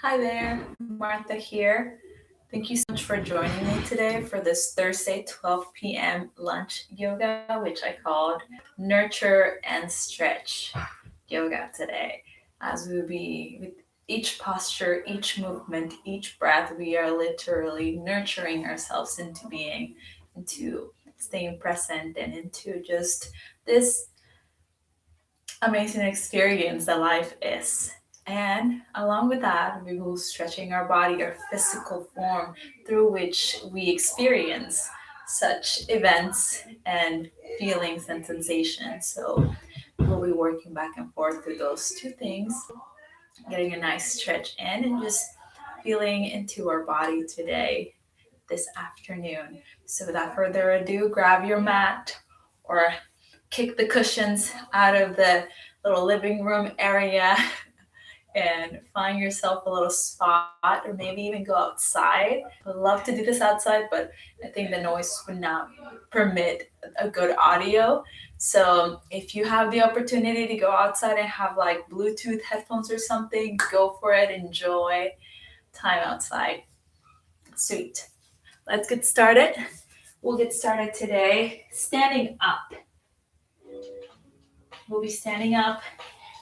Hi there, Martha here. Thank you so much for joining me today for this Thursday 12 p.m. lunch yoga, which I called Nurture and Stretch yoga today. As we will be with each posture, each movement, each breath, we are literally nurturing ourselves into being, into staying present, and into just this amazing experience that life is. And along with that, we will stretching our body, our physical form through which we experience such events and feelings and sensations. So we'll be working back and forth through those two things, getting a nice stretch in and just feeling into our body today, this afternoon. So without further ado, grab your mat or kick the cushions out of the little living room area and find yourself a little spot or maybe even go outside. I would love to do this outside, but I think the noise would not permit a good audio. So if you have the opportunity to go outside and have like Bluetooth headphones or something, go for it. Enjoy time outside. Sweet. Let's get started. We'll get started today standing up. We'll be standing up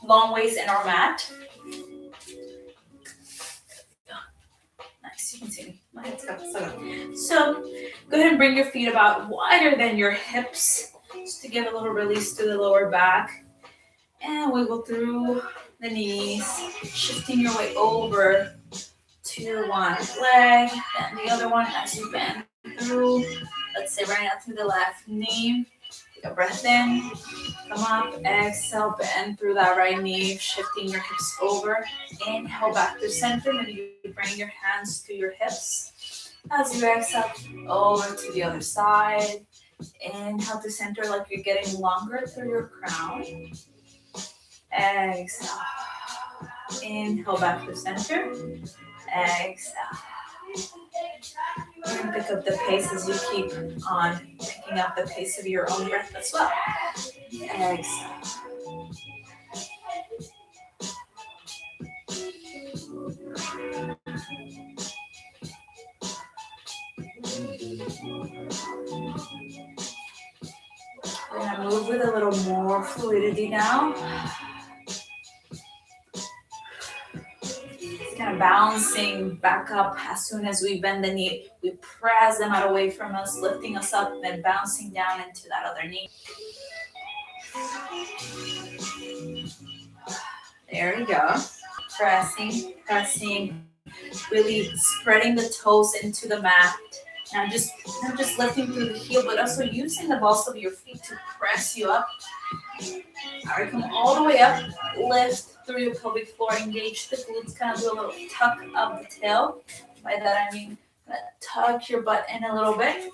long ways in our mat. Nice, you can see me. My head's got so go ahead and bring your feet about wider than your hips just to give a little release to the lower back. And wiggle through the knees, shifting your way over to one leg and the other one as you bend through. Let's say right now through the left knee. Take a breath in, come up, exhale, bend through that right knee, shifting your hips over. Inhale back to center, and you bring your hands to your hips. As you exhale, over to the other side. Inhale to center like you're getting longer through your crown. Exhale. Inhale back to center. Exhale. And pick up the pace as you keep on picking up the pace of your own breath as well. Exhale. We're going to move with a little more fluidity now. Kind of bouncing back up as soon as we bend the knee. We press the mat away from us, lifting us up, then bouncing down into that other knee. There we go. Pressing, pressing, really spreading the toes into the mat. Now not just lifting through the heel, but also using the balls of your feet to press you up. All right, come all the way up. Lift through your pelvic floor. Engage the glutes. Kind of do a little tuck of the tail. By that I mean tuck your butt in a little bit.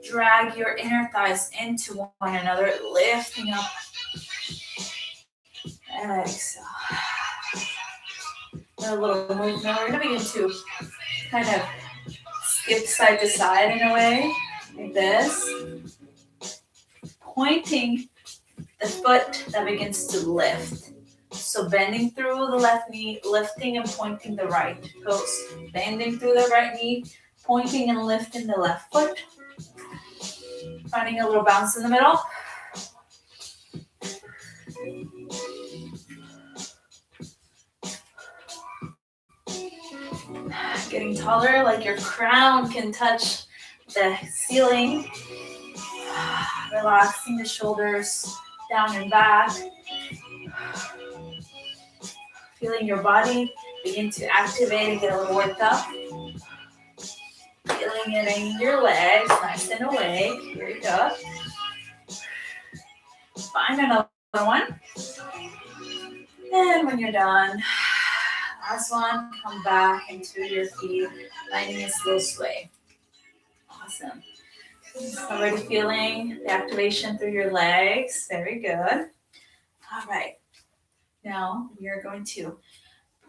Drag your inner thighs into one another, lifting up. Exhale. A little movement. We're going to begin to kind of skip side to side in a way, like this. Pointing the foot that begins to lift. So bending through the left knee, lifting and pointing the right toes. Bending through the right knee, pointing and lifting the left foot. Finding a little bounce in the middle. Getting taller, like your crown can touch the ceiling. Relaxing the shoulders down and back. Feeling your body begin to activate and get a little worked up. Feeling it in your legs, nice and awake. Here we go. Find another one. And when you're done, last one, come back into your feet, finding a slow sway. Awesome. Already feeling the activation through your legs. Very good. All right. Now we are going to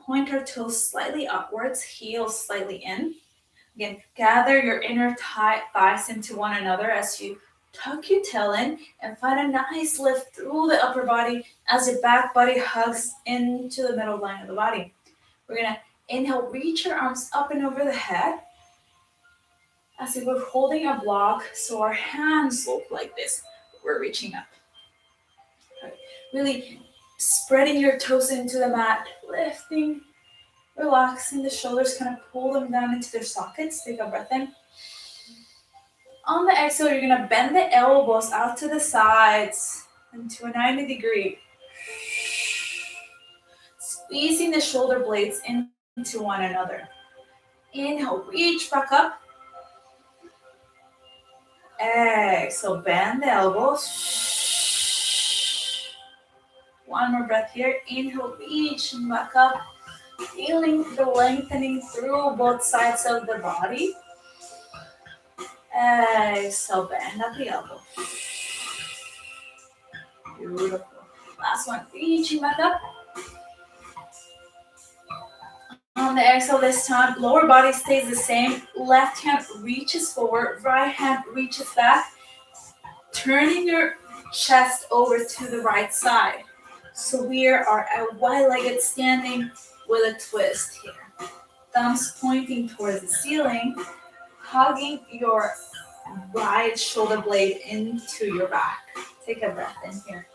point our toes slightly upwards, heels slightly in. Again, gather your inner thighs into one another as you tuck your tail in and find a nice lift through the upper body as your back body hugs into the middle line of the body. We're gonna inhale, reach your arms up and over the head as if we're holding a block, so our hands look like this. We're reaching up. Really spreading your toes into the mat, lifting, relaxing the shoulders, kind of pull them down into their sockets. Take a breath in. On the exhale, you're gonna bend the elbows out to the sides into a 90-degree. Squeezing the shoulder blades into one another. Inhale, reach back up. Exhale, bend the elbows. One more breath here. Inhale, reach back up. Feeling the lengthening through both sides of the body. Exhale, bend up the elbow. Beautiful. Last one, reaching back up. On the exhale this time, lower body stays the same. Left hand reaches forward, right hand reaches back. Turning your chest over to the right side. So we are at wide-legged standing with a twist here. Thumbs pointing towards the ceiling, hugging your right shoulder blade into your back. Take a breath in here.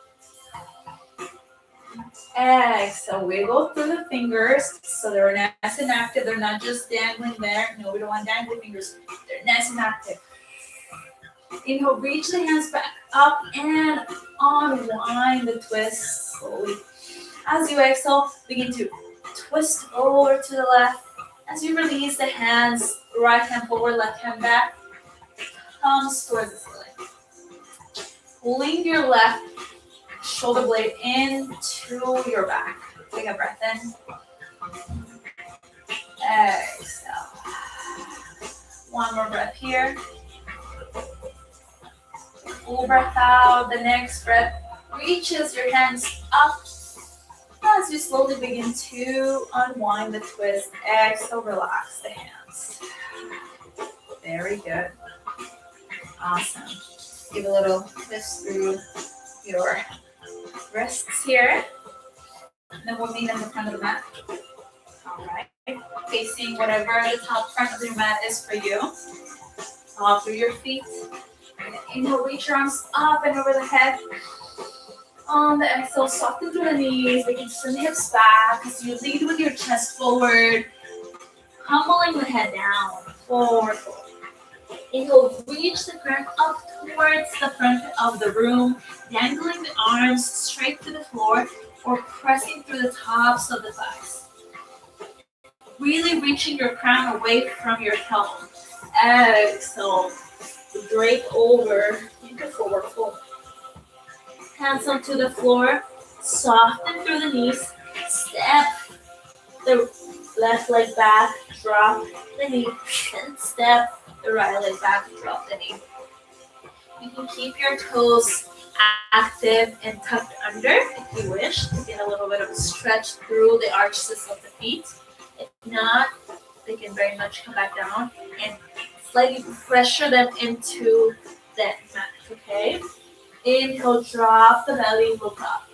Exhale, wiggle through the fingers so they're nice and active. They're not just dangling there. No, we don't want dangling fingers. They're nice and active. Inhale, reach the hands back up and unwind the twist slowly. As you exhale, begin to twist over to the left. As you release the hands, right hand forward, left hand back, thumbs towards the ceiling. Pulling your left shoulder blade into your back. Take a breath in. Exhale. One more breath here. Full breath out. The next breath reaches your hands up as you slowly begin to unwind the twist. Exhale, relax the hands. Very good. Awesome. Give a little twist through your wrists here. And then we'll meet in the front of the mat. All right. Facing whatever the top front of your mat is for you. All through your feet. Inhale, reach your arms up and over the head. On the exhale, soften through the knees. Begin to send the hips back as you lead with your chest forward. Humbling the head down. Forward, forward. Inhale, reach the ground up towards the front of the room, dangling the arms straight to the floor or pressing through the tops of the thighs. Really reaching your crown away from your helmet. Exhale, drape over into forward fold. Hands onto the floor, soften through the knees, step the left leg back, drop the knee, and step the right leg back, drop the knee. You can keep your toes active and tucked under if you wish to get a little bit of a stretch through the arches of the feet. If not, they can very much come back down and slightly pressure them into that mat, okay? Inhale, drop the belly, look up.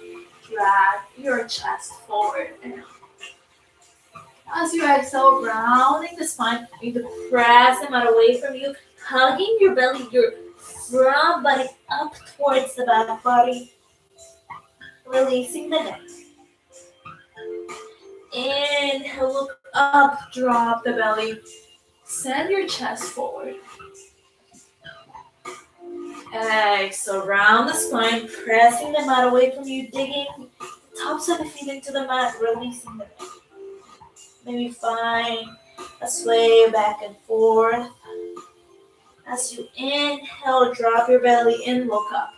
Drag your chest forward and out. As you exhale, rounding the spine, you need to press them out away from you, hugging your belly, your front body up towards the back body, releasing the neck. Inhale, look up, drop the belly, send your chest forward. Exhale, round the spine, pressing the mat away from you, digging the tops of the feet into the mat, releasing the neck. Maybe find a sway back and forth. As you inhale, drop your belly in, look up.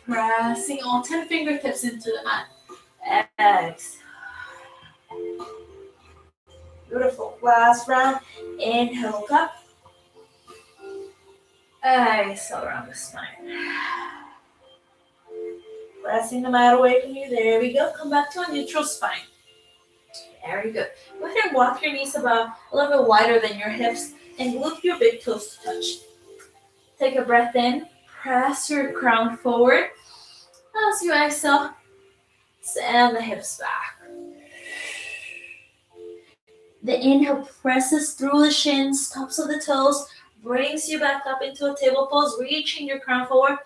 Pressing all 10 fingertips into the mat. Exhale. Beautiful. Last round. Inhale, look up. Exhale, around the spine. Pressing the mat away from you. There we go. Come back to a neutral spine. Very good. Go ahead and walk your knees about a little bit wider than your hips and loop your big toes to touch. Take a breath in. Press your crown forward. As you exhale, send the hips back. The inhale presses through the shins, tops of the toes, brings you back up into a table pose, reaching your crown forward.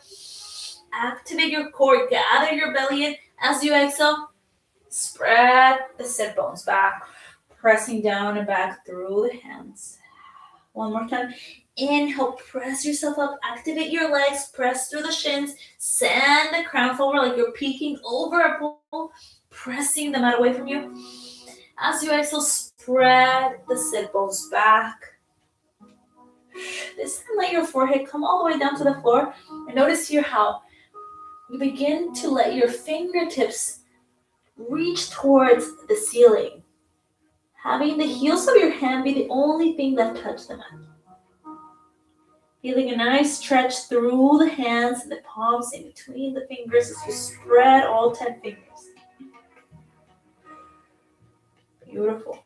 Activate your core, gather your belly in. As you exhale, spread the sit bones back, pressing down and back through the hands. One more time. Inhale, press yourself up, activate your legs, press through the shins, send the crown forward like you're peeking over a pole, pressing the mat away from you. As you exhale, spread the sit bones back. This time, let your forehead come all the way down to the floor. And notice here how you begin to let your fingertips reach towards the ceiling, having the heels of your hand be the only thing that touch the mat. Feeling a nice stretch through the hands and the palms in between the fingers as you spread all 10 fingers. Beautiful.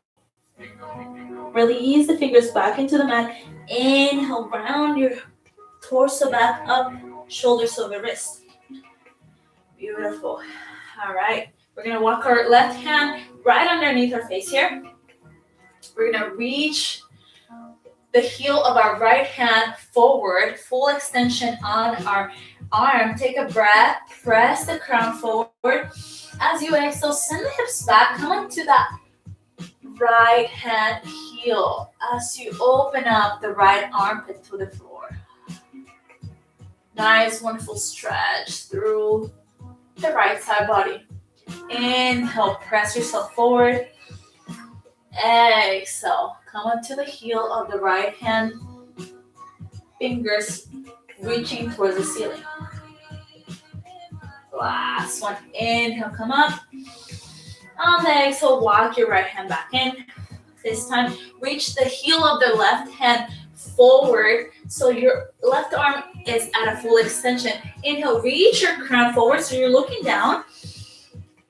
Release the fingers back into the mat. Inhale, round your torso back up, shoulders over wrist. Beautiful. All right. We're going to walk our left hand right underneath our face here. We're going to reach the heel of our right hand forward, full extension on our arm. Take a breath, press the crown forward. As you exhale, send the hips back, come onto that right hand heel as you open up the right armpit to the floor. Nice, wonderful stretch through the right side body. Inhale, press yourself forward. Exhale, come onto the heel of the right hand, fingers reaching towards the ceiling. Last one. Inhale, come up. On the exhale, walk your right hand back in. This time, reach the heel of the left hand forward so your left arm is at a full extension. Inhale, reach your crown forward so you're looking down.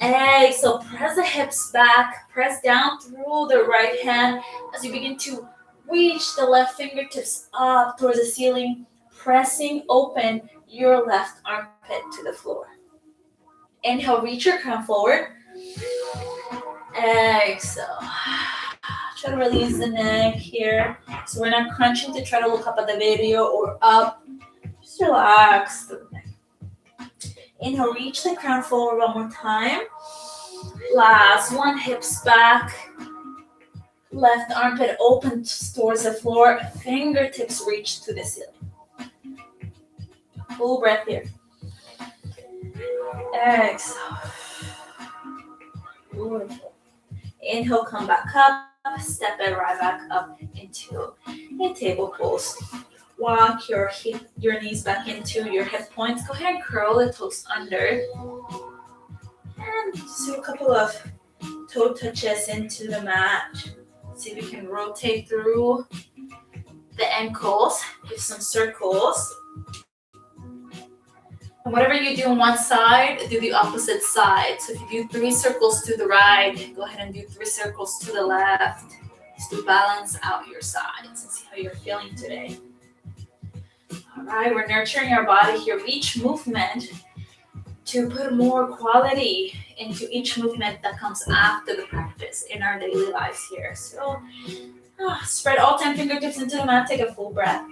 Exhale, press the hips back, press down through the right hand as you begin to reach the left fingertips up towards the ceiling, pressing open your left armpit to the floor. Inhale, reach your crown forward. Exhale. Try to release the neck here. So we're not crunching to try to look up at the video or up. Just relax the neck. Inhale, reach the crown forward one more time. Last one, hips back. Left armpit open towards the floor. Fingertips reach to the ceiling. Full breath here. Exhale. Beautiful. Inhale, come back up. Step it right back up into a table pose. Walk your knees back into your hip points. Go ahead and curl the toes under. And just do a couple of toe touches into the mat. See if you can rotate through the ankles. Give some circles. And whatever you do on one side, do the opposite side. So if you do 3 circles to the right, go ahead and do 3 circles to the left. Just to balance out your sides and see how you're feeling today. All right, we're nurturing our body here. Each movement to put more quality into each movement that comes after the practice in our daily lives here. So spread all 10 fingertips into the mat. Take a full breath.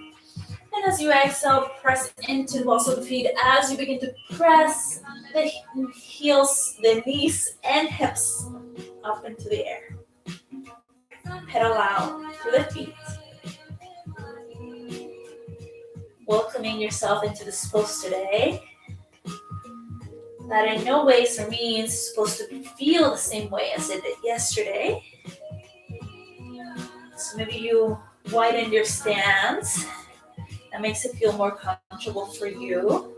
And as you exhale, press into the balls of the feet as you begin to press the heels, the knees, and hips up into the air. Pedal out through the feet. Welcoming yourself into this pose today. That in no ways or means is supposed to feel the same way as it did yesterday. So maybe you widen your stance. That makes it feel more comfortable for you.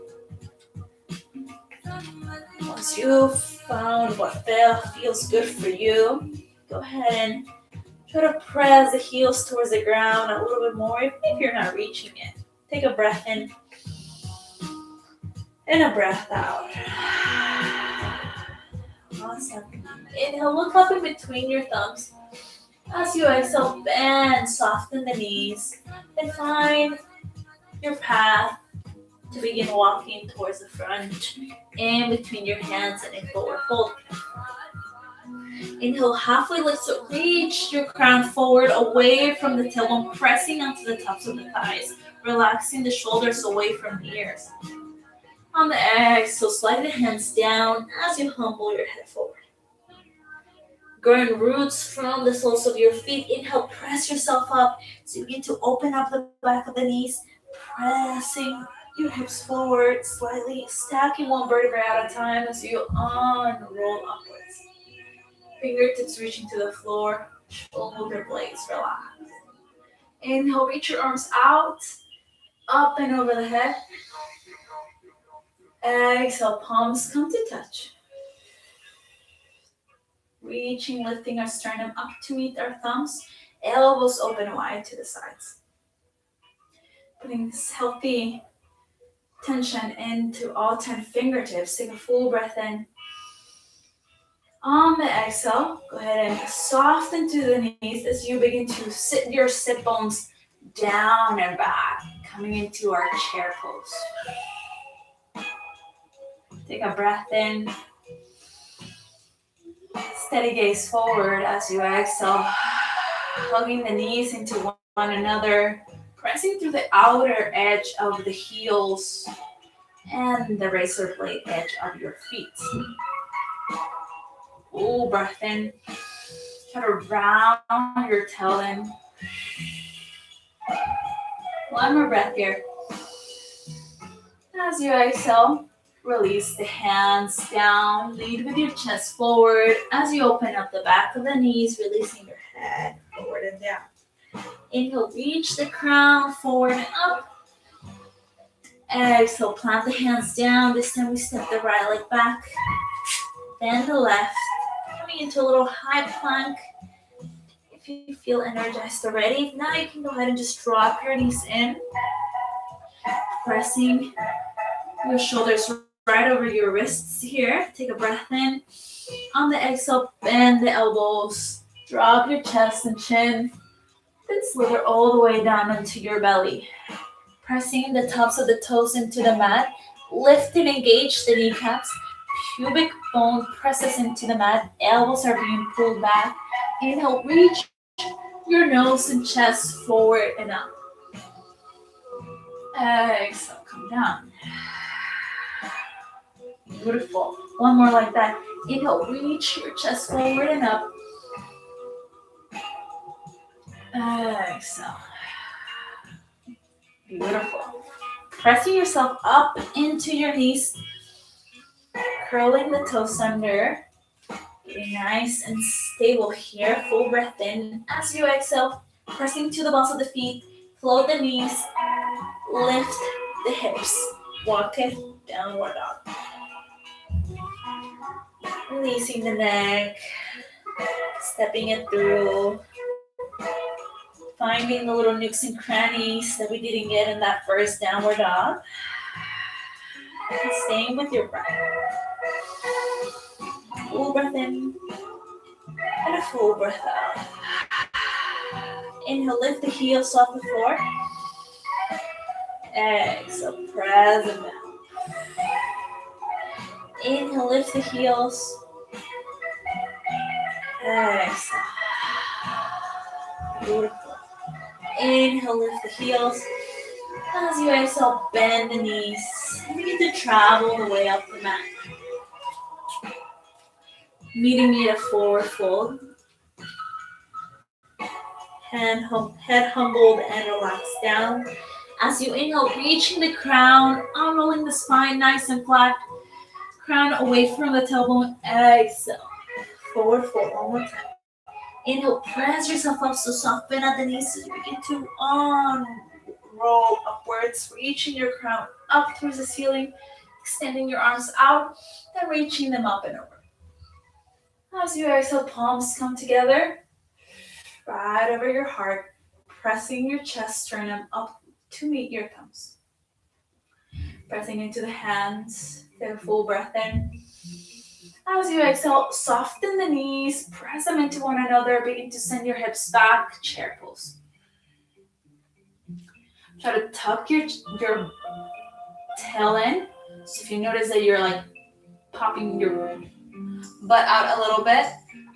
Once you've found what feels good for you, go ahead and try to press the heels towards the ground a little bit more, even if you're not reaching it. Take a breath in and a breath out. Awesome. Inhale, look up in between your thumbs. As you exhale, bend, soften the knees, and find your path to begin walking towards the front in between your hands and in forward fold. Inhale, halfway lift, so reach your crown forward away from the tailbone, pressing onto the tops of the thighs, relaxing the shoulders away from the ears. On the exhale, slide the hands down as you humble your head forward. Growing roots from the soles of your feet. Inhale, press yourself up. So you begin to open up the back of the knees, pressing your hips forward slightly, stacking one vertebrae at a time as you unroll upwards. Fingertips reaching to the floor, shoulder blades relax. Inhale, reach your arms out, up and over the head. Exhale, palms come to touch. Reaching, lifting our sternum up to meet our thumbs, elbows open wide to the sides. Putting this healthy tension into all 10 fingertips. Take a full breath in. On the exhale, go ahead and soften to the knees as you begin to sit your sit bones down and back, coming into our chair pose. Take a breath in. Steady gaze forward as you exhale, hugging the knees into one another, pressing through the outer edge of the heels and the razor blade edge of your feet. Full breath in. Try to round your tail in. One more breath here. As you exhale, release the hands down. Lead with your chest forward as you open up the back of the knees, releasing your head forward and down. Inhale, reach the crown forward and up. Exhale, plant the hands down. This time we step the right leg back, then the left. Coming into a little high plank. If you feel energized already, now you can go ahead and just drop your knees in, pressing your shoulders right over your wrists here. Take a breath in. On the exhale, bend the elbows, drop your chest and chin, then slither all the way down into your belly. Pressing the tops of the toes into the mat, lift and engage the kneecaps. Pubic bone presses into the mat, elbows are being pulled back. Inhale, reach your nose and chest forward and up. Exhale, come down. Beautiful. One more like that. Inhale, reach your chest forward and up. Exhale. Beautiful. Pressing yourself up into your knees. Curling the toes under. Getting nice and stable here. Full breath in. As you exhale, pressing to the balls of the feet. Float the knees. Lift the hips. Walk it. Downward dog. Releasing the neck. Stepping it through. Finding the little nooks and crannies that we didn't get in that first downward dog. And staying with your breath. Full breath in. And a full breath out. Inhale, lift the heels off the floor. Exhale, press them down. Inhale, lift the heels. Exhale. Beautiful. Inhale, lift the heels. As you exhale, bend the knees. And begin to travel the way up the mat. Meeting me at a forward fold. Head humbled and relaxed down. As you inhale, reaching the crown, unrolling the spine nice and flat. Crown away from the tailbone. Exhale. Forward fold one more time. Inhale, press yourself up, so soften at the knees as you begin to unroll upwards, reaching your crown up towards the ceiling, extending your arms out, then reaching them up and over. As you exhale, palms come together, right over your heart, pressing your chest sternum up to meet your thumbs. Pressing into the hands, take a full breath in. As you exhale, soften the knees, press them into one another, begin to send your hips back, chair pose. Try to tuck your tail in. So if you notice that you're like popping your butt out a little bit,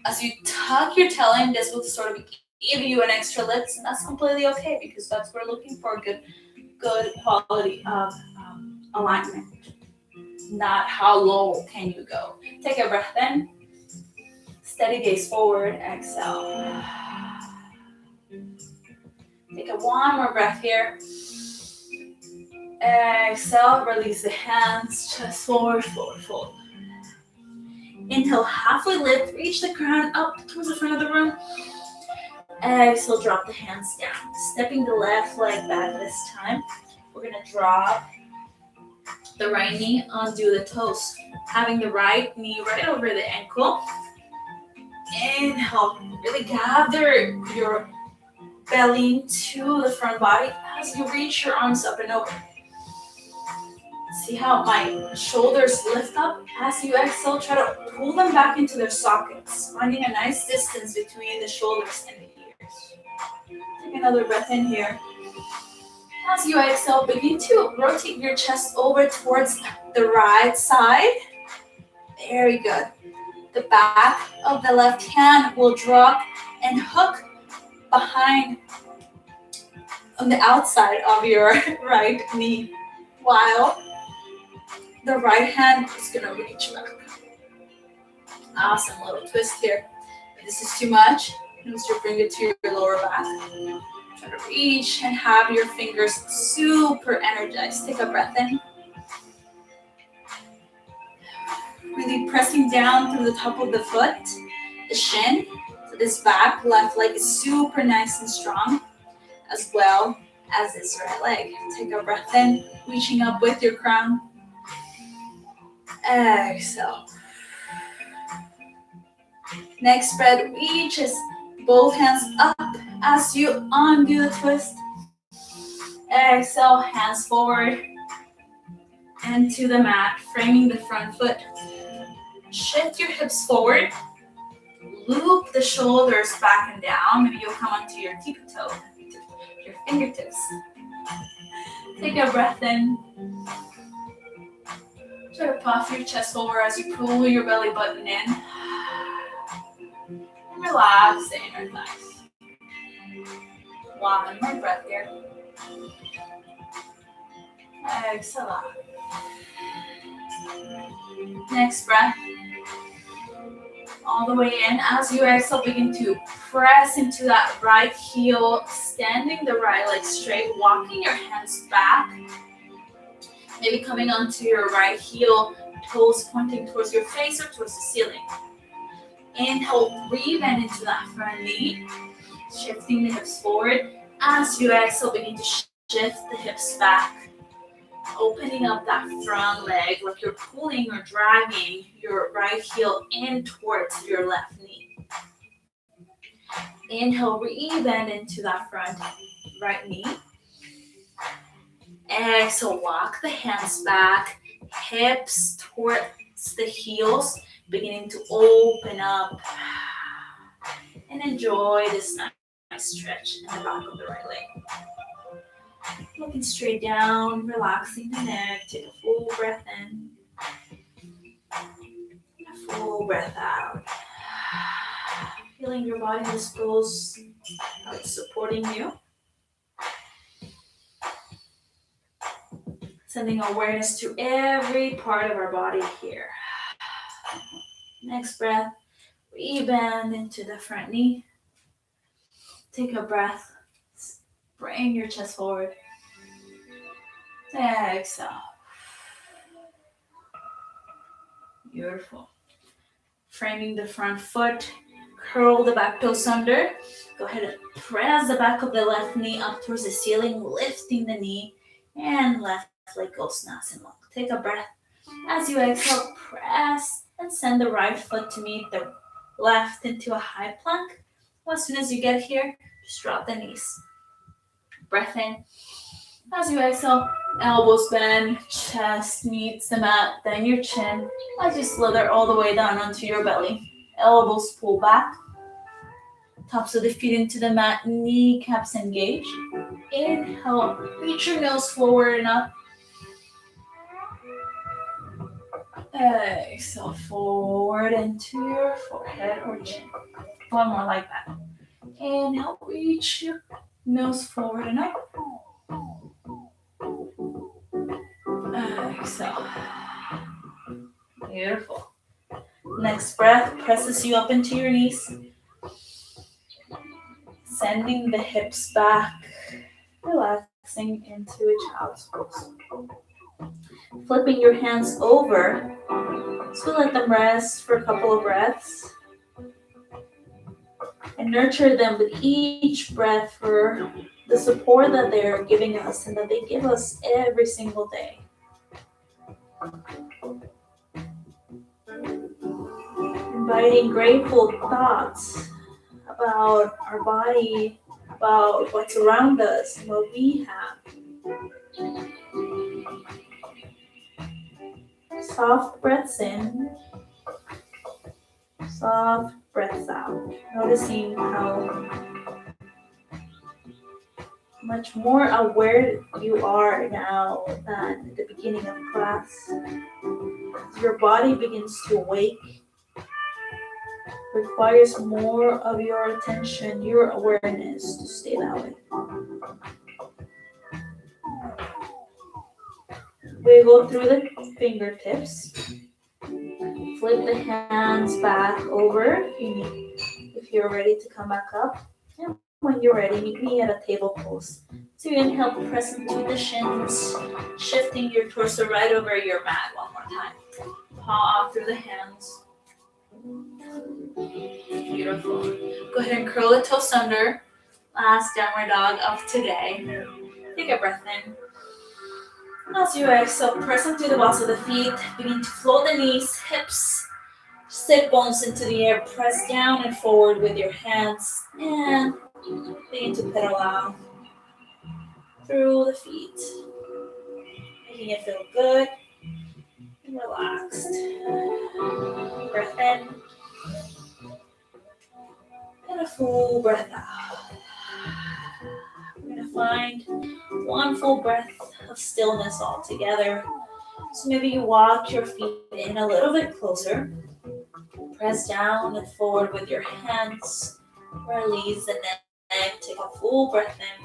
As you tuck your tail in, this will sort of give you an extra lift, and that's completely okay because that's what we're looking for, good quality of alignment. Not how low can you go. Take a breath in. Steady gaze forward. Exhale. Take a one more breath here. Exhale. Release the hands. Chest forward, forward, fold. Inhale, halfway lift. Reach the crown up towards the front of the room. Exhale, drop the hands down. Stepping the left leg back this time. We're going to drop the right knee onto the toes. Having the right knee right over the ankle. Inhale, really gather your belly to the front body as you reach your arms up and over. See how my shoulders lift up? As you exhale, try to pull them back into their sockets, finding a nice distance between the shoulders and the ears. Take another breath in here. As you exhale, begin to rotate your chest over towards the right side. Very good. The back of the left hand will drop and hook behind on the outside of your right knee, while the right hand is going to reach back. Awesome, little twist here. If this is too much, just bring it to your lower back. Try to reach and have your fingers super energized. Take a breath in. Really pressing down through the top of the foot, the shin. So this back left leg is super nice and strong, as well as this right leg. Take a breath in, reaching up with your crown. Exhale. Next spread reaches both hands up as you undo the twist. Exhale, hands forward and to the mat, framing the front foot. Shift your hips forward. Loop the shoulders back and down. Maybe you'll come onto your tippy toe, your fingertips. Take a breath in. Try to puff your chest forward as you pull your belly button in. And relax the inner thighs. One more breath here. Exhale out. Next breath. All the way in. As you exhale, begin to press into that right heel, standing the right leg straight, walking your hands back. Maybe coming onto your right heel, toes pointing towards your face or towards the ceiling. Inhale, re-bend into that front knee, shifting the hips forward. As you exhale, begin to shift the hips back, opening up that front leg like you're pulling or dragging your right heel in towards your left knee. Inhale, re-bend into that front right knee. Exhale, walk the hands back, hips towards the heels, beginning to open up. And enjoy this nice stretch in the back of the right leg. Looking straight down, relaxing the neck. Take a full breath in. A full breath out. Feeling your body disposed, how it's supporting you. Sending awareness to every part of our body here. Next breath, re-bend into the front knee. Take a breath. Bring your chest forward. Exhale. Beautiful. Framing the front foot. Curl the back toes under. Go ahead and press the back of the left knee up towards the ceiling, lifting the knee, and left leg goes nice and long. Take a breath. As you exhale, press and send the right foot to meet the left into a high plank. As soon as you get here, just drop the knees. Breath in. As you exhale, elbows bend, chest meets the mat, then your chin. As you slither all the way down onto your belly. Elbows pull back. Tops of the feet into the mat, kneecaps engage. Inhale, reach your nose forward and up. Exhale forward into your forehead or chin. One more like that. Inhale, reach your nose forward and up. Exhale. Beautiful. Next breath presses you up into your knees. Sending the hips back. Relaxing into a child's pose. Flipping your hands over. So let them rest for a couple of breaths. And nurture them with each breath for the support that they're giving us and that they give us every single day. Inviting grateful thoughts about our body, about what's around us, and what we have. Soft breaths in, soft breaths out. Noticing how much more aware you are now than at the beginning of class. As your body begins to awake, requires more of your attention, your awareness to stay that way. We go through the fingertips. Flip the hands back over if you're ready to come back up. And when you're ready, meet me at a table pose. So you inhale, press into the shins, shifting your torso right over your mat one more time. Paw through the hands. Beautiful. Go ahead and curl the toes under. Last downward dog of today. Take a breath in. As you exhale, press into the balls of the feet. Begin to float the knees, hips, sit bones into the air. Press down and forward with your hands. And begin to pedal out through the feet. Making it feel good and relaxed. Breath in. And a full breath out. We're going to find one full breath of stillness all together. So maybe you walk your feet in a little bit closer. Press down and forward with your hands. Release the neck. Take a full breath in.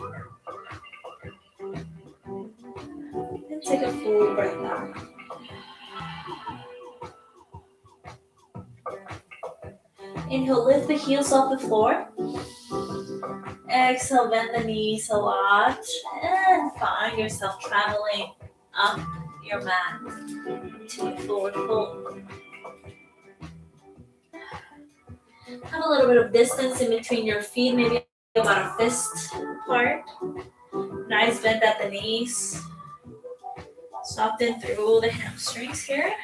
And take a full breath out. Inhale, lift the heels off the floor. Exhale, bend the knees a lot. And find yourself traveling up your mat to a forward fold. Have a little bit of distance in between your feet, maybe about a fist apart. Nice bend at the knees. Soften through the hamstrings here.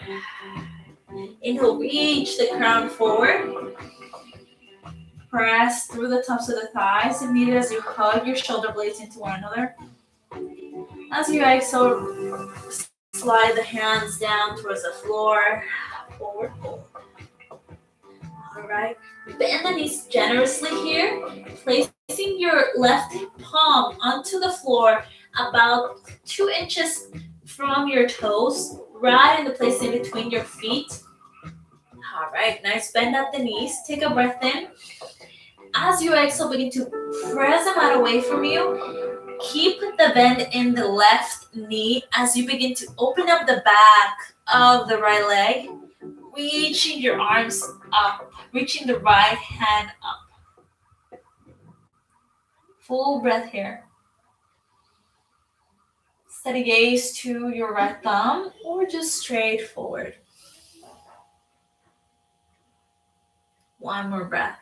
Inhale, reach the crown forward. Press through the tops of the thighs and meet as you hug your shoulder blades into one another. As you exhale, slide the hands down towards the floor. Forward fold. Alright. Bend the knees generously here. Placing your left palm onto the floor about 2 inches from your toes. Right in the place in between your feet. Alright. Nice bend at the knees. Take a breath in. As you exhale, begin to press the mat away from you. Keep the bend in the left knee as you begin to open up the back of the right leg, reaching your arms up, reaching the right hand up. Full breath here. Steady gaze to your right thumb or just straight forward. One more breath.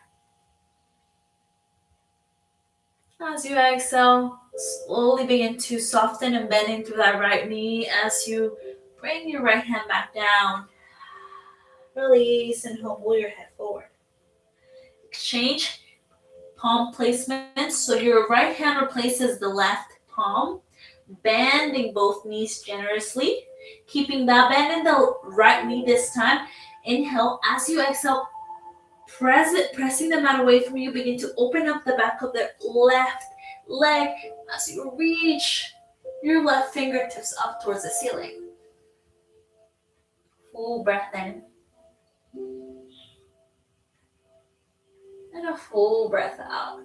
As you exhale, slowly begin to soften and bend into that right knee as you bring your right hand back down. Release and humble your head forward. Exchange palm placement. So your right hand replaces the left palm, bending both knees generously. Keeping that bend in the right knee this time. Inhale. As you exhale, pressing the mat away from you, begin to open up the back of the left leg as you reach your left fingertips up towards the ceiling. full breath in and a full breath out.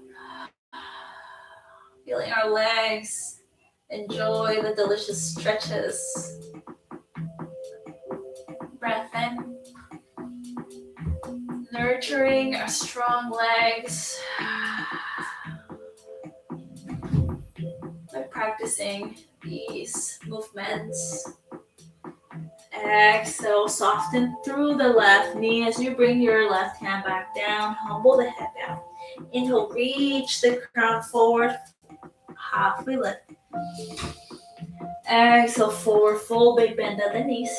Feeling our legs. Enjoy the delicious stretches. Breath in. Nurturing our strong legs by practicing these movements. Exhale, soften through the left knee as you bring your left hand back down. Humble the head down. Inhale, reach the crown forward. Halfway lift. Exhale, forward fold, big bend at the knees.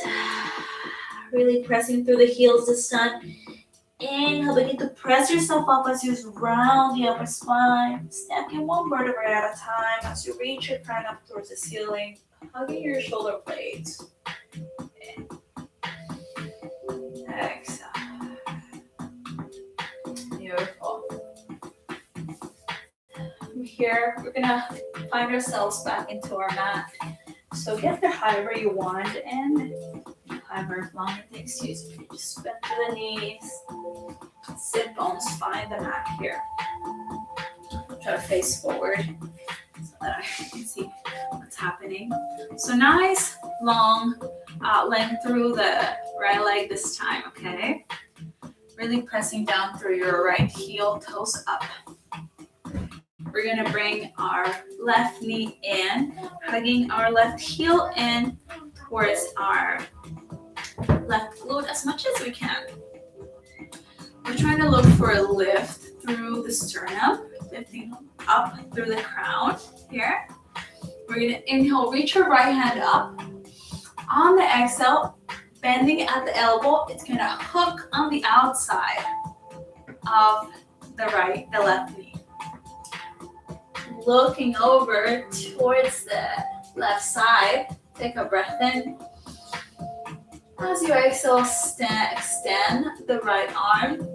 Really pressing through the heels this time. Inhale, begin to press yourself up as you round the upper spine. Stacking one vertebrae at a time as you reach your crown up towards the ceiling. Hugging your shoulder blades. Exhale. Beautiful. From here, we're gonna find ourselves back into our mat. So get there however you want and however long it takes you. So you just bend through the knees. Sit bones, find the mat here. Try to face forward so that I can see what's happening. So nice long length through the right leg this time, okay? Really pressing down through your right heel, toes up. We're gonna bring our left knee in, hugging our left heel in towards our left glute as much as we can. We're trying to look for a lift through the sternum, lifting up through the crown here. We're gonna inhale, reach your right hand up. On the exhale, bending at the elbow, it's gonna hook on the outside of the left knee. Looking over towards the left side, take a breath in. As you exhale, extend the right arm.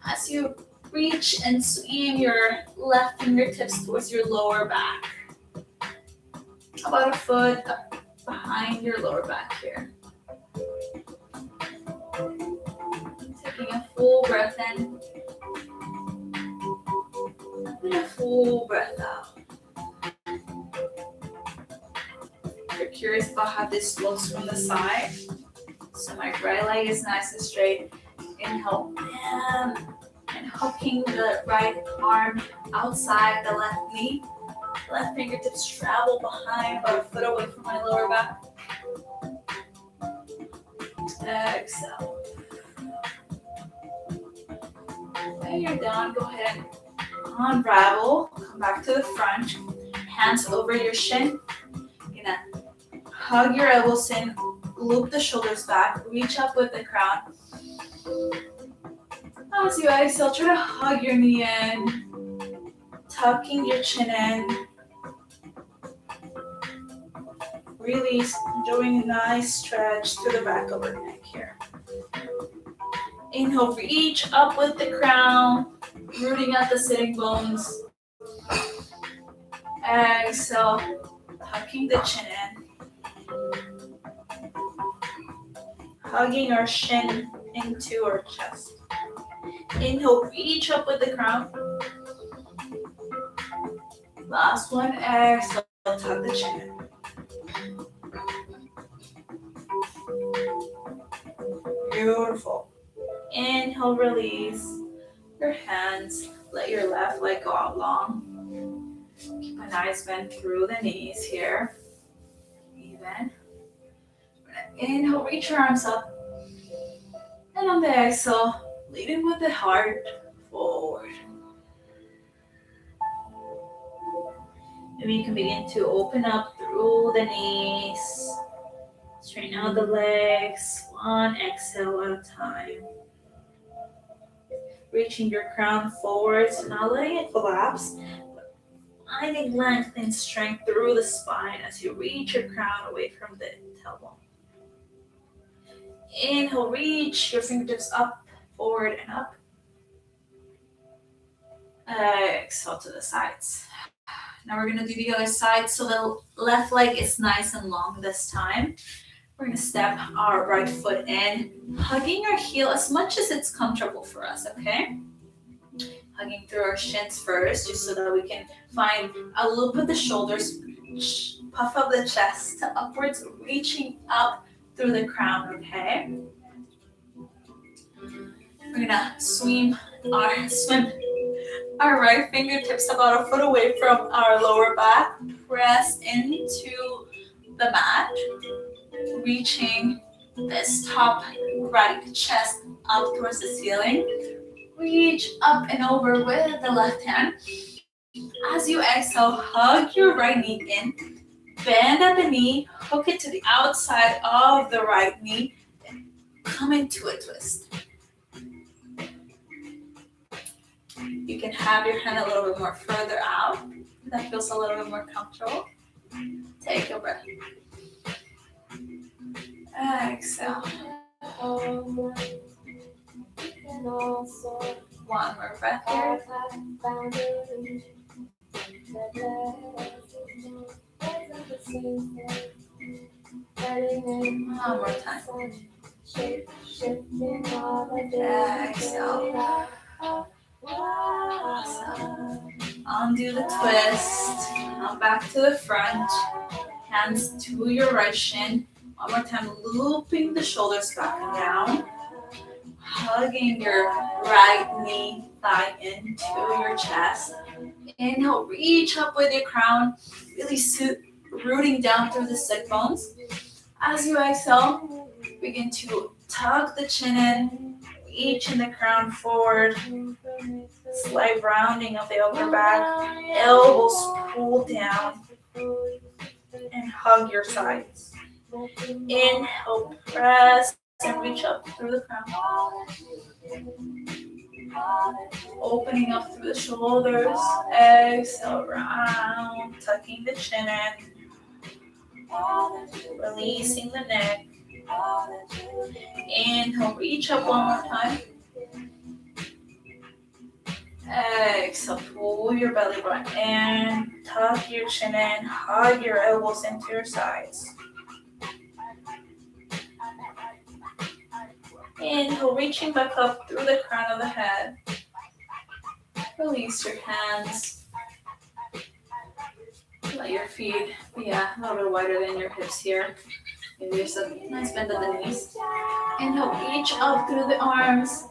As you reach and swing your left fingertips towards your lower back. About a foot up behind your lower back here. Taking a full breath in. And a full breath out. If you're curious about how this looks from the side, so my right leg is nice and straight. Inhale, and hooking the right arm outside the left knee. Left fingertips travel behind about a foot away from my lower back. Exhale. When you're done, go ahead and unravel. Come back to the front. Hands over your shin. You're gonna hug your elbows in. Loop the shoulders back. Reach up with the crown. As you exhale, try to hug your knee in. Tucking your chin in. Really enjoying a nice stretch through the back of our neck here. Inhale, reach up with the crown, rooting out the sitting bones. Exhale, tucking the chin in. Hugging our shin into our chest. Inhale, reach up with the crown. Last one, exhale, tuck the chin in. Beautiful. Inhale, release your hands. Let your left leg go out long. Keep a nice bend through the knees here. Even. Inhale, reach your arms up. And on the exhale, leading with the heart forward. Maybe you can begin to open up through the knees. Straighten out the legs. One exhale at a time. Reaching your crown forward, so not letting it collapse. But finding length and strength through the spine as you reach your crown away from the tailbone. Inhale, reach your fingertips up, forward and up. Exhale to the sides. Now we're going to do the other side. So the left leg is nice and long this time. We're gonna step our right foot in, hugging our heel as much as it's comfortable for us, okay? Hugging through our shins first, just so that we can find a loop of the shoulders, puff up the chest to upwards, reaching up through the crown, okay? We're gonna swim our right fingertips about a foot away from our lower back. Press into the mat, reaching this top right chest up towards the ceiling. Reach up and over with the left hand. As you exhale, hug your right knee in. Bend at the knee, hook it to the outside of the right knee. Come into a twist. You can have your hand a little bit more further out. That feels a little bit more comfortable. Take a breath. Exhale. One more breath here. One more time. Exhale. Awesome. Undo the twist. Come back to the front. Hands to your right shin. One more time, looping the shoulders back and down. Hugging your right knee, thigh into your chest. Inhale, reach up with your crown. Really rooting down through the sit bones. As you exhale, begin to tuck the chin in. Reach in the crown forward. Slight rounding of the upper back. Elbows pull down. And hug your sides. Inhale, press and reach up through the crown. Opening up through the shoulders. Exhale, round. Tucking the chin in. Releasing the neck. Inhale, reach up one more time. Exhale, pull your belly button in, tuck your chin in, hug your elbows into your sides. Inhale, reaching back up through the crown of the head. Release your hands. Let your feet be a little bit wider than your hips here. Give yourself a nice bend of the knees. Inhale, reach up through the arms.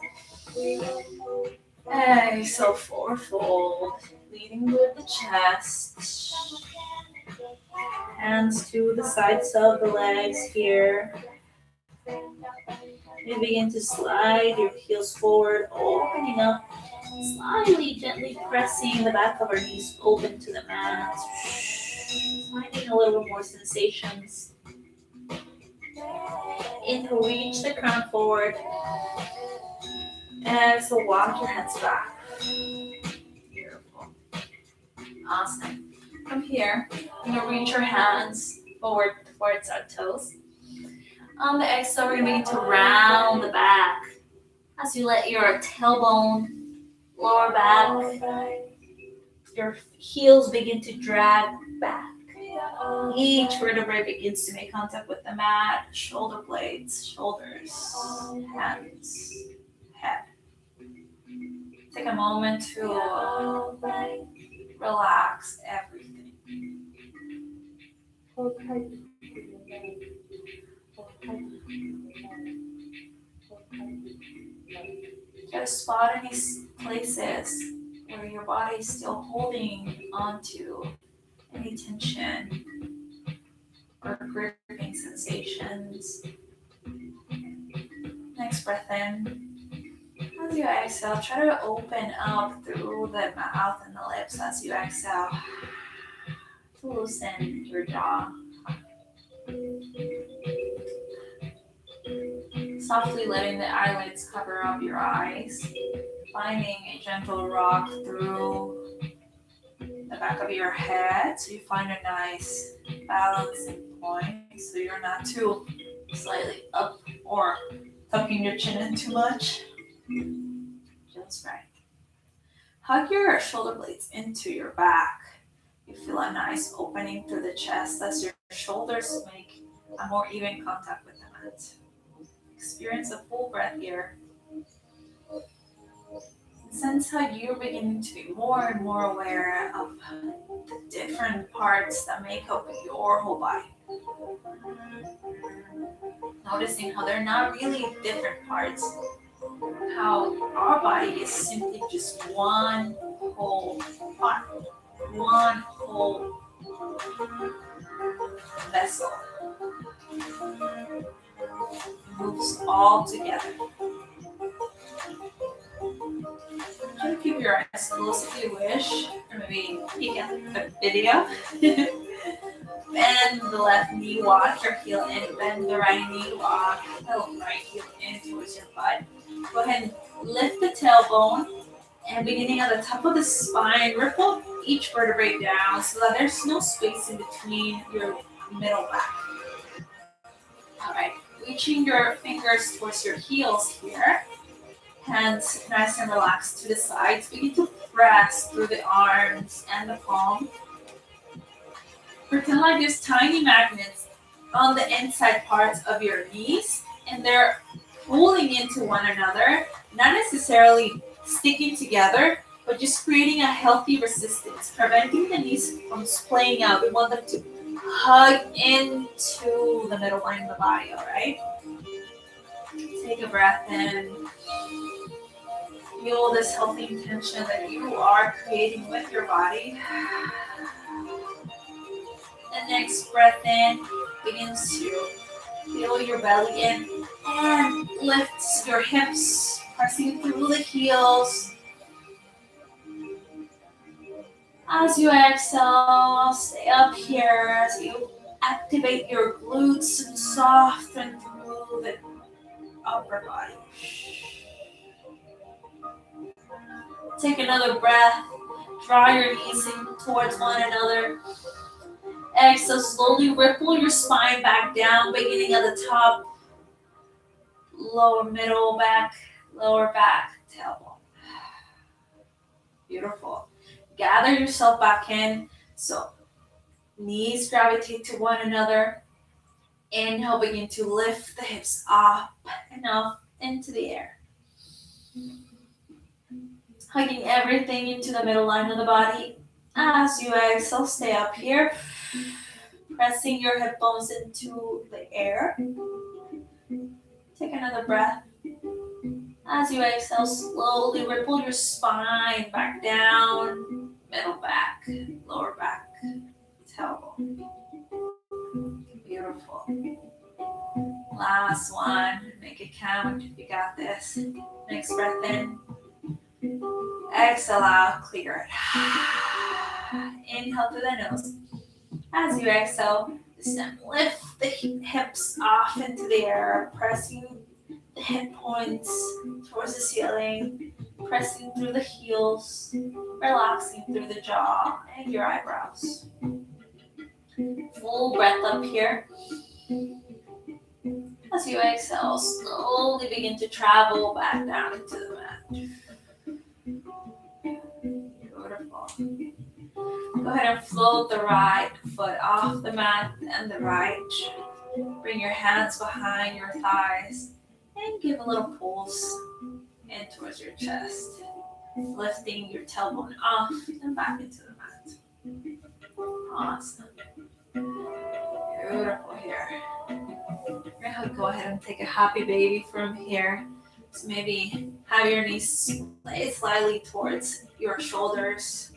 Exhale, forward fold. Leading with the chest. Hands to the sides of the legs here. You begin to slide your heels forward, opening up, slightly gently pressing the back of our knees open to the mat. Finding a little more sensations. Inhale, reach the crown forward. Exhale, walk your hands back. Beautiful. Awesome. From here, you're going to reach your hands forward towards our toes. On the exhale, we're going to begin to round the back as you let your tailbone, lower back, your heels begin to drag back. Each vertebrae begins to make contact with the mat, shoulder blades, shoulders, hands, head. Take a moment to relax everything. Try to spot any places where your body is still holding onto any tension or gripping sensations. Next breath in. As you exhale, try to open up through the mouth and the lips as you exhale. Loosen your jaw. Softly letting the eyelids cover up your eyes. Finding a gentle rock through the back of your head so you find a nice balancing point so you're not too slightly up or tucking your chin in too much. Just right. Hug your shoulder blades into your back. You feel a nice opening through the chest as your shoulders make a more even contact with the mat. Experience a full breath here. Sense how you're beginning to be more and more aware of the different parts that make up your whole body. Noticing how they're not really different parts, how our body is simply just one whole part, one whole vessel. Moves all together. Try to keep your eyes closed if you wish, or maybe peek at the video. Bend the left knee, walk your heel in, bend the right knee, walk the right heel in towards your butt. Go ahead and lift the tailbone, and beginning at the top of the spine, ripple each vertebrae down so that there's no space in between your middle back. All right, reaching your fingers towards your heels here. Hands nice and relaxed to the sides. Begin to press through the arms and the palm. Pretend like there's tiny magnets on the inside parts of your knees, and they're pulling into one another, not necessarily sticking together, but just creating a healthy resistance, preventing the knees from splaying out. We want them to hug into the middle line of the body, all right? Take a breath in. Feel this healthy intention that you are creating with your body. The next breath in begins to feel your belly in and lifts your hips, pressing through the heels. As you exhale, stay up here as you activate your glutes and soften through the upper body. Take another breath. Draw your knees in towards one another. Exhale, slowly ripple your spine back down, beginning at the top. Lower middle back, lower back, tailbone. Beautiful. Gather yourself back in. So knees gravitate to one another. Inhale, begin to lift the hips up and up into the air. Hugging everything into the middle line of the body. As you exhale, stay up here. Pressing your hip bones into the air. Take another breath. As you exhale, slowly ripple your spine back down. Middle back, lower back, tailbone. Beautiful. Last one. Make it count. You got this. Next breath in. Exhale out. Clear it. Inhale through the nose. As you exhale, lift the hips off into the air, pressing the hip points towards the ceiling, pressing through the heels, relaxing through the jaw and your eyebrows. Full breath up here. As you exhale, slowly begin to travel back down into the mat. Beautiful. Go ahead and float the right foot off the mat and the right. Bring your hands behind your thighs and give a little pulse in towards your chest. Lifting your tailbone off and back into the mat. Awesome. Beautiful here. We're going to go ahead and take a happy baby from here. So maybe have your knees lay slightly towards your shoulders.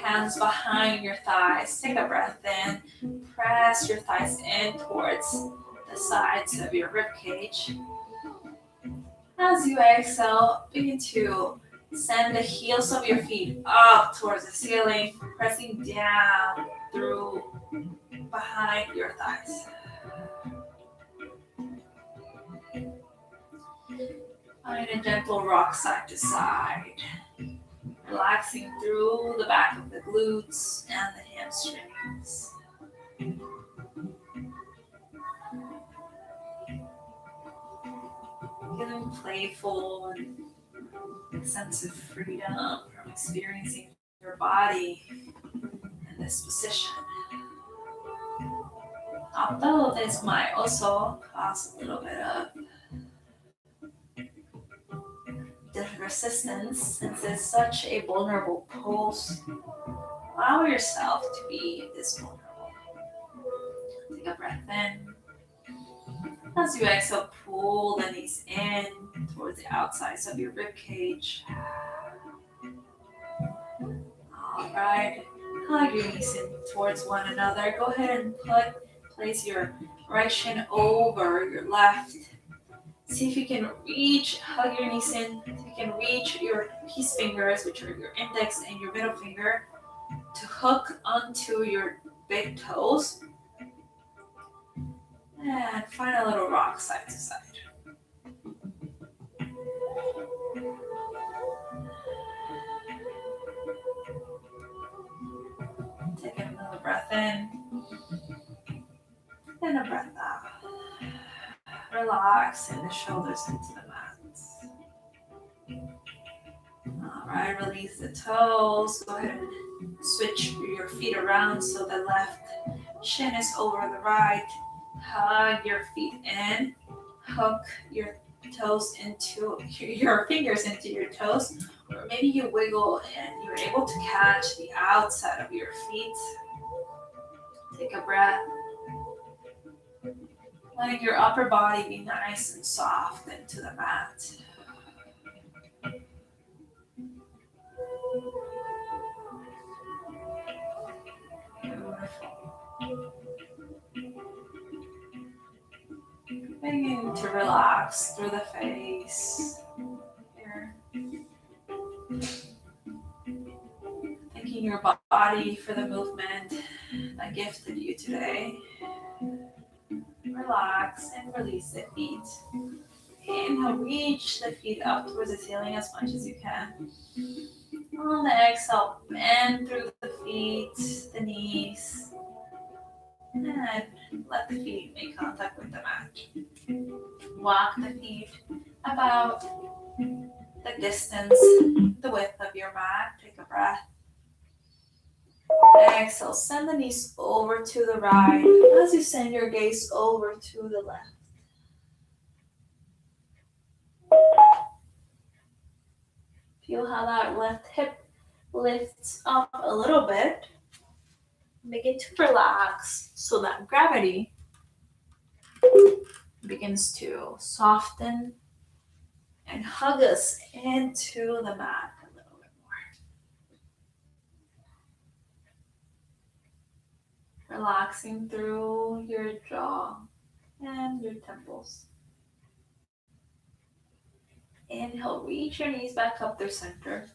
Hands behind your thighs. Take a breath in. Press your thighs in towards the sides of your rib cage. As you exhale, begin to send the heels of your feet up towards the ceiling, pressing down through behind your thighs. Find a gentle rock side to side. Relaxing through the back of the glutes and the hamstrings. Feeling playful and a sense of freedom from experiencing your body in this position. Although this might also cause a little bit of resistance since it's such a vulnerable pose. Allow yourself to be this vulnerable. Take a breath in. As you exhale, pull the knees in towards the outsides of your rib cage. All right. Hug your knees in towards one another. Go ahead and place your right shin over your left. See if you can hug your knees in. If you can reach your peace fingers, which are your index and your middle finger, to hook onto your big toes. And find a little rock side to side. Take another breath in. And a breath out. Relaxing the shoulders into the mat. Alright, release the toes. Go ahead and switch your feet around so the left shin is over the right. Hug your feet in. Hook your toes into your fingers into your toes. Or maybe you wiggle and you're able to catch the outside of your feet. Take a breath. Letting your upper body be nice and soft into the mat. Beautiful. Beginning to relax through the face. Here. Thanking your body for the movement that gifted you today. Relax and release the feet. Inhale, reach the feet up towards the ceiling as much as you can. On the exhale, bend through the feet, the knees, and let the feet make contact with the mat. Walk the feet about the distance, the width of your mat. Take a breath. Exhale, send the knees over to the right as you send your gaze over to the left. Feel how that left hip lifts up a little bit. Begin to relax so that gravity begins to soften and hug us into the mat a little bit more. Relaxing through your jaw and your temples. Inhale, reach your knees back up through center.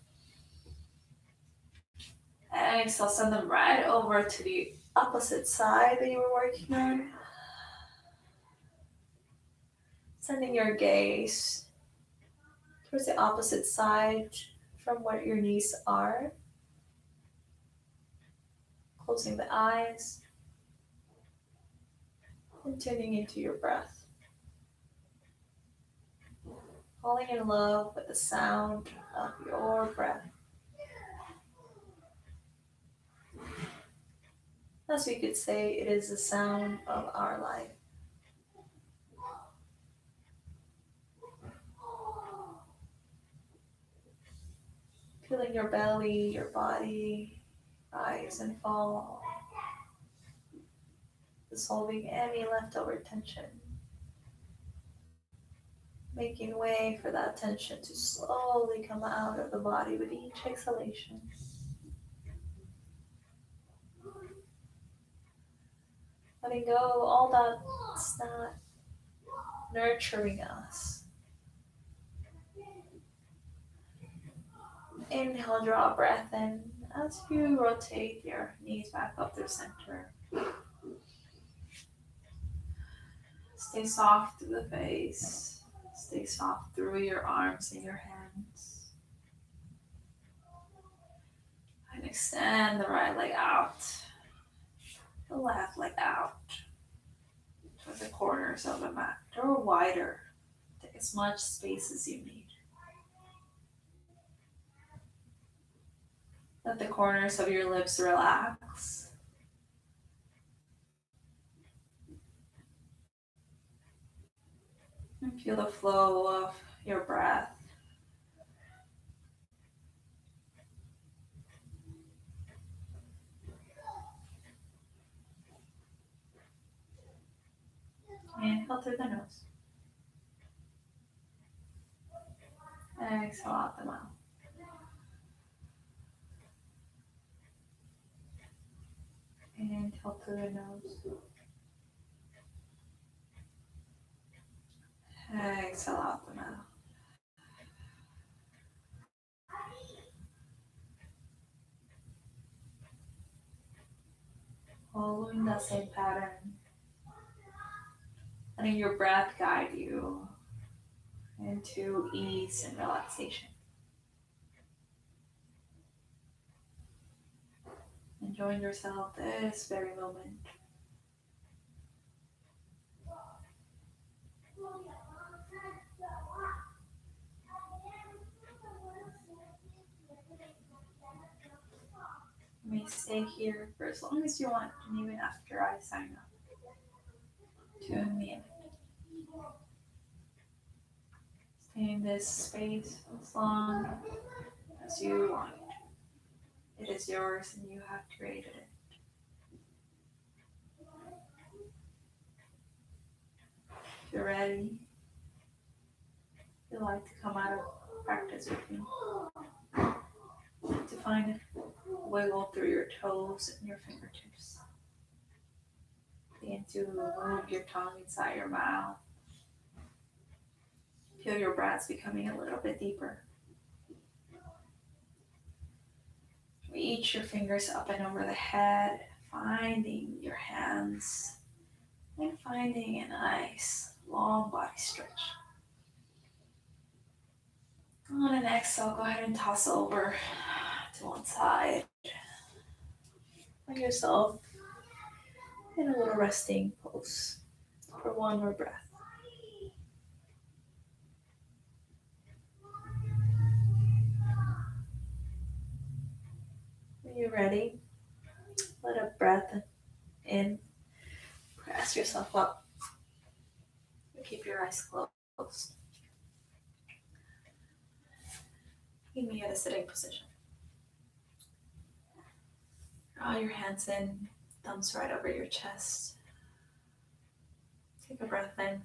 Exhale, send them right over to the opposite side that you were working on. Sending your gaze towards the opposite side from where your knees are. Closing the eyes and tuning into your breath. Falling in love with the sound of your breath. As we could say, it is the sound of our life. Feeling your belly, your body rise and fall. Dissolving any leftover tension. Making way for that tension to slowly come out of the body with each exhalation. Letting go all that's not nurturing us. Inhale, draw a breath in as you rotate your knees back up through center. Stay soft through the face. Stay soft through your arms and your hands. And extend the right leg out. The left leg out. Towards the corners of the mat. Or wider. Take as much space as you need. Let the corners of your lips relax. And feel the flow of your breath. Inhale through the nose. Exhale out the mouth. Inhale through the nose. Exhale out the mouth. Following the same pattern. Letting your breath guide you into ease and relaxation. Enjoying yourself this very moment. You may stay here for as long as you want, and even after I sign up to a minute. Stay in this space as long as you want. It is yours and you have created it. If you're ready, if you'd like to come out of practice with me, to find a wiggle through your toes and your fingertips. Begin to move your tongue inside your mouth. Feel your breaths becoming a little bit deeper. Reach your fingers up and over the head, finding your hands and finding a nice long body stretch. On an exhale, go ahead and toss over to one side. Find yourself in a little resting pose for one more breath. When you're ready, let a breath in. Press yourself up. Keep your eyes closed. Meet me at a sitting position. Draw your hands in, thumbs right over your chest. Take a breath in.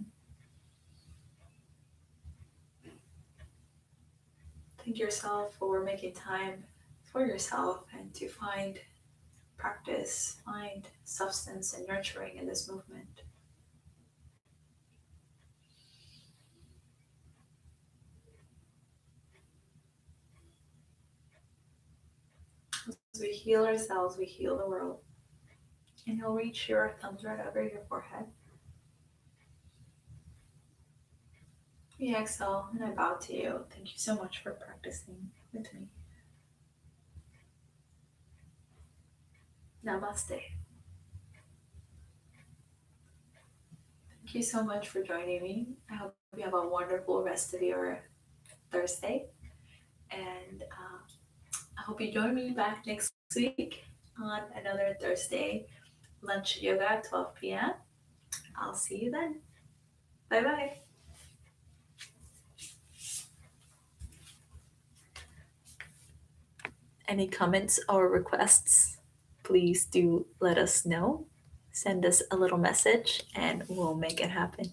Thank yourself for making time for yourself and to find practice, find substance and nurturing in this movement. As we heal ourselves, we heal the world. And you'll reach your thumbs right over your forehead. We exhale and I bow to you. Thank you so much for practicing with me. Namaste. Thank you so much for joining me. I hope you have a wonderful rest of your Thursday. And I hope you join me back next week on another Thursday lunch yoga at 12 p.m. I'll see you then. Bye-bye. Any comments or requests, please do let us know. Send us a little message and we'll make it happen.